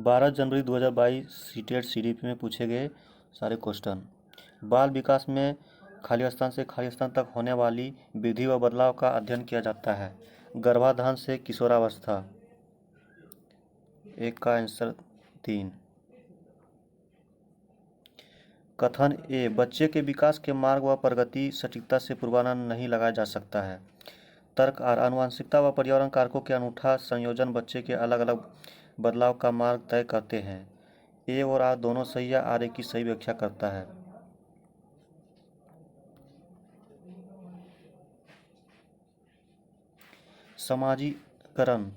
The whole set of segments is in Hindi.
12 जनवरी 2022 सीटेट सीडीपी में पूछे गए सारे क्वेश्चन। बाल विकास में खाली स्थान से खाली स्थान तक होने वाली वृद्धि व बदलाव का अध्ययन किया जाता है। गर्भाधान से किशोरावस्था, एक का आंसर 3। कथन ए, बच्चे के विकास के मार्ग व प्रगति सटीकता से पूर्वानुमान नहीं लगाया जा सकता है। तर्क आर, आनुवंशिकता व पर्यावरण कारकों के अनूठा संयोजन बच्चे के अलग अलग बदलाव का मार्ग तय करते हैं। ए और आर दोनों सही है, आर ए की सही व्याख्या करता है। समाजीकरण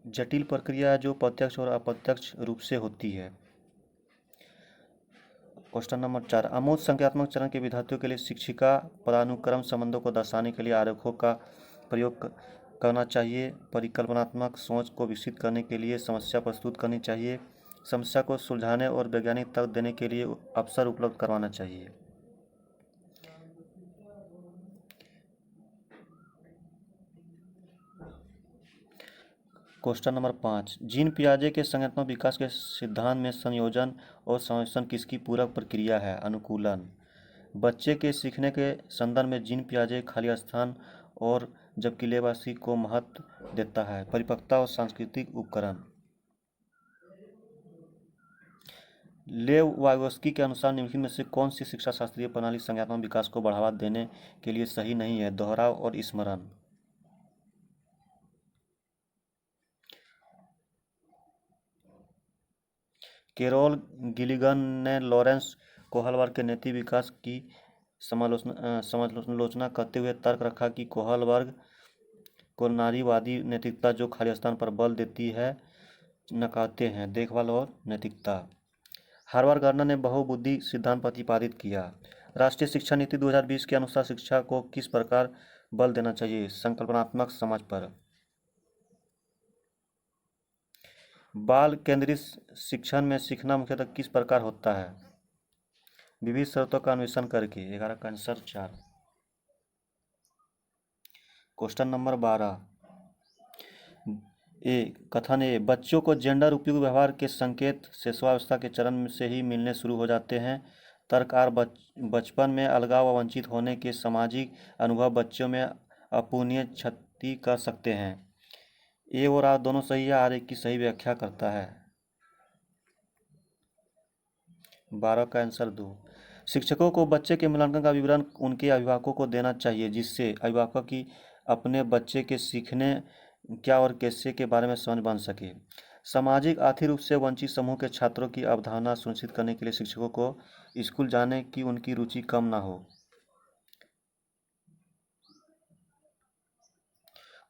जटिल प्रक्रिया है जो प्रत्यक्ष और अप्रत्यक्ष रूप से होती है। क्वेश्चन नंबर 4, अमूर्त संज्ञानात्मक चरण के विद्यार्थियों के लिए शिक्षिका पदानुक्रम संबंधों को दर्शाने के लिए आरेखों का प्रयोग करना चाहिए। परिकल्पनात्मक सोच को विकसित करने के लिए समस्या प्रस्तुत करनी चाहिए। समस्या को सुलझाने और वैज्ञानिक तर्क देने के लिए अवसर उपलब्ध करवाना चाहिए। क्वेश्चन नंबर 5, जीन पियाजे के संज्ञानात्मक विकास के सिद्धांत में संयोजन और संश्लेषण किसकी पूरक प्रक्रिया है? अनुकूलन। बच्चे के सीखने के संदर्भ में जीन पियाजे खाली स्थान और जबकि लेवासी को महत्व देता है। परिपक्वता और सांस्कृतिक उपकरण। लेव वाइगोस्की के अनुसार निम्नलिखित में से कौन सी शिक्षा शास्त्रीय प्रणाली संज्ञानात्मक विकास को बढ़ावा देने के लिए सही नहीं है? दोहराव और स्मरण। कैरोल गिलिगन ने लॉरेंस कोहलबर्ग के नैतिक विकास की समालोचना करते हुए तर्क रखा कि कोहलबर्ग को नारीवादी नैतिकता जो खाली स्थान पर बल देती है नकारते हैं। देखभाल और नैतिकता। हार्वर्ड गार्डनर ने बहुबुद्धि सिद्धांत प्रतिपादित किया। राष्ट्रीय शिक्षा नीति 2020 के अनुसार शिक्षा को किस प्रकार बल देना चाहिए? संकल्पनात्मक समझ पर। बाल केंद्रित शिक्षण में सीखना मुख्यतः किस प्रकार होता है? विविध स्रोतों का अन्वेषण करके। 11 का आंसर 4। क्वेश्चन नंबर 12 ए, कथन ए, बच्चों को जेंडर उपयुक्त व्यवहार के संकेत शिशुआवस्था के चरण से ही मिलने शुरू हो जाते हैं। तर्क आर, बचपन में अलगाव व वंचित होने के सामाजिक अनुभव बच्चों में अपूर्णीय क्षति कर सकते हैं। ए और आर दोनों सही है, आर एक की सही व्याख्या करता है। 12 का आंसर 2। शिक्षकों को बच्चे के मूल्यांकन का विवरण उनके अभिभावकों को देना चाहिए, जिससे अभिभावकों की अपने बच्चे के सीखने क्या और कैसे के बारे में समझ बन सके। सामाजिक आर्थिक रूप से वंचित समूह के छात्रों की अवधारणा सुनिश्चित करने के लिए शिक्षकों को स्कूल जाने की उनकी रुचि कम ना हो।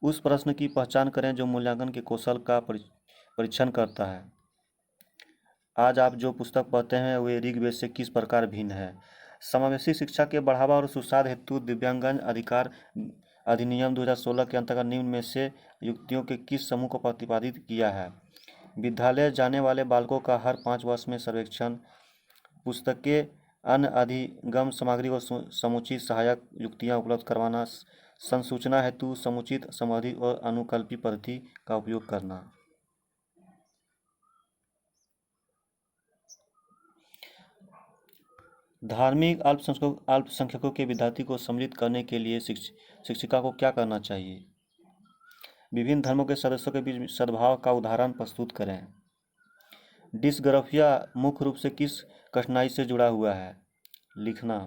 उस प्रश्न की पहचान करें जो मूल्यांकन के कौशल का परीक्षण करता है। आज आप जो पुस्तक पढ़ते हैं वे ऋग्वेद से किस प्रकार भिन्न है? समावेशी शिक्षा के बढ़ावा और सुशांत हेतु दिव्यांगजन अधिकार अधिनियम 2016 के अंतर्गत निम्न में से युक्तियों के किस समूह को प्रतिपादित किया है? विद्यालय जाने वाले बालकों का हर 5 वर्ष में सर्वेक्षण, पुस्तकें, अन्य अधिगम सामग्री व समुचित सहायक युक्तियाँ उपलब्ध करवाना, संसूचना हेतु समुचित समाधि और अनुकल्पी पद्धति का उपयोग करना। धार्मिक अल्पसंख्यकों के विद्यार्थी को सम्मिलित करने के लिए शिक्षिका को क्या करना चाहिए? विभिन्न धर्मों के सदस्यों के बीच सद्भाव का उदाहरण प्रस्तुत करें। डिस्ग्राफिया मुख्य रूप से किस कठिनाई से जुड़ा हुआ है? लिखना।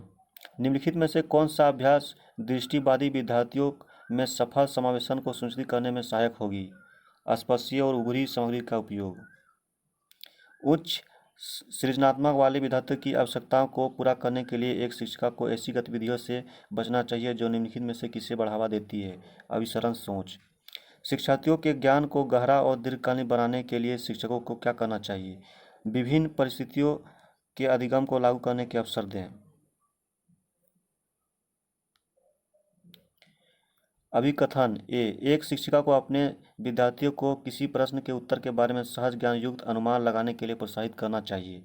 निम्नलिखित में से कौन सा अभ्यास दृष्टिवादी विद्यार्थियों में सफल समावेशन को सुनिश्चित करने में सहायक होगी? स्पर्शीय और उभरी सामग्री का उपयोग। उच्च सृजनात्मक वाले विद्यार्थियों की आवश्यकताओं को पूरा करने के लिए एक शिक्षिका को ऐसी गतिविधियों से बचना चाहिए जो निम्नलिखित में से किसे बढ़ावा देती है? अभिसरण सोच। शिक्षार्थियों के ज्ञान को गहरा और दीर्घकालीन बनाने के लिए शिक्षकों को क्या करना चाहिए? विभिन्न परिस्थितियों के अधिगम को लागू करने के अवसर दें। अभिकथन ए, एक शिक्षिका को अपने विद्यार्थियों को किसी प्रश्न के उत्तर के बारे में सहज ज्ञान युक्त अनुमान लगाने के लिए प्रोत्साहित करना चाहिए।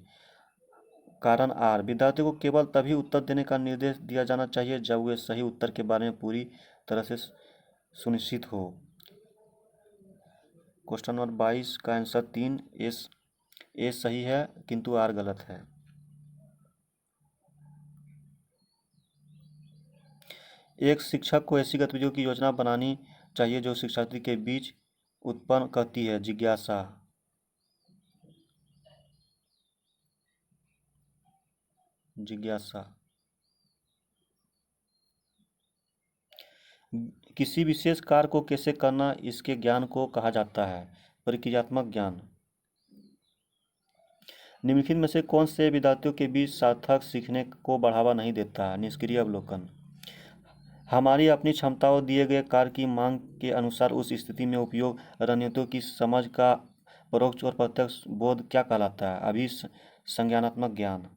कारण आर, विद्यार्थियों को केवल तभी उत्तर देने का निर्देश दिया जाना चाहिए जब वे सही उत्तर के बारे में पूरी तरह से सुनिश्चित हो। क्वेश्चन नंबर 22 का आंसर 3 ए सही है किंतु आर गलत है। एक शिक्षक को ऐसी गतिविधियों की योजना बनानी चाहिए जो शिक्षार्थी के बीच उत्पन्न करती है जिज्ञासा। जिज्ञासा। किसी विशेष कार्य को कैसे करना इसके ज्ञान को कहा जाता है प्रक्रियात्मक ज्ञान। निम्नलिखित में से कौन से विद्यार्थियों के बीच सार्थक सीखने को बढ़ावा नहीं देता है निष्क्रिय अवलोकन। हमारी अपनी क्षमताओं दिए गए कार्य की मांग के अनुसार उस स्थिति में उपयोग रणनीतियों की समझ का परोक्ष और प्रत्यक्ष बोध क्या कहलाता है अभिसंज्ञानात्मक ज्ञान।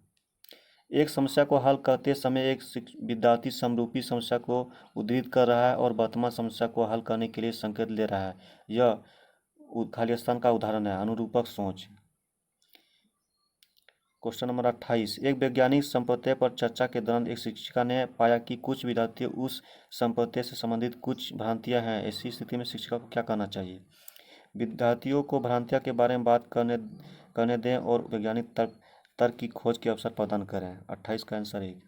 एक समस्या को हल करते समय एक विद्यार्थी समरूपी समस्या को उद्धृत कर रहा है और वर्तमान समस्या को हल करने के लिए संकेत ले रहा है। यह खाली स्थान का उदाहरण है अनुरूपक सोच। क्वेश्चन नंबर 28 एक वैज्ञानिक संप्रत्यय पर चर्चा के दौरान एक शिक्षिका ने पाया कि कुछ विद्यार्थी उस संप्रत्यय से संबंधित कुछ भ्रांतियां हैं। ऐसी स्थिति में शिक्षिका को क्या करना चाहिए। विद्यार्थियों को भ्रांतियां के बारे में बात करने दें और वैज्ञानिक तर्क की खोज के अवसर प्रदान करें। 28 का आंसर 1।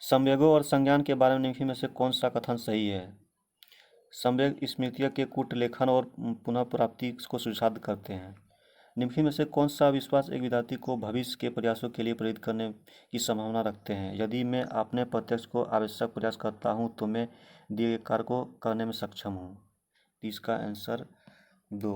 संवेगों और संज्ञान के बारे में निम्नलिखित में से कौन सा कथन सही है। संवेग स्मृतियों के कूट लेखन और पुनः प्राप्ति को सुसाध्य करते हैं। निम्नलिखित में से कौन सा विश्वास एक विद्यार्थी को भविष्य के प्रयासों के लिए प्रेरित करने की संभावना रखते हैं। यदि मैं अपने प्रत्यक्ष को आवश्यक प्रयास करता हूं तो मैं दिए गए कार्य को करने में सक्षम हूं। इसका आंसर 2।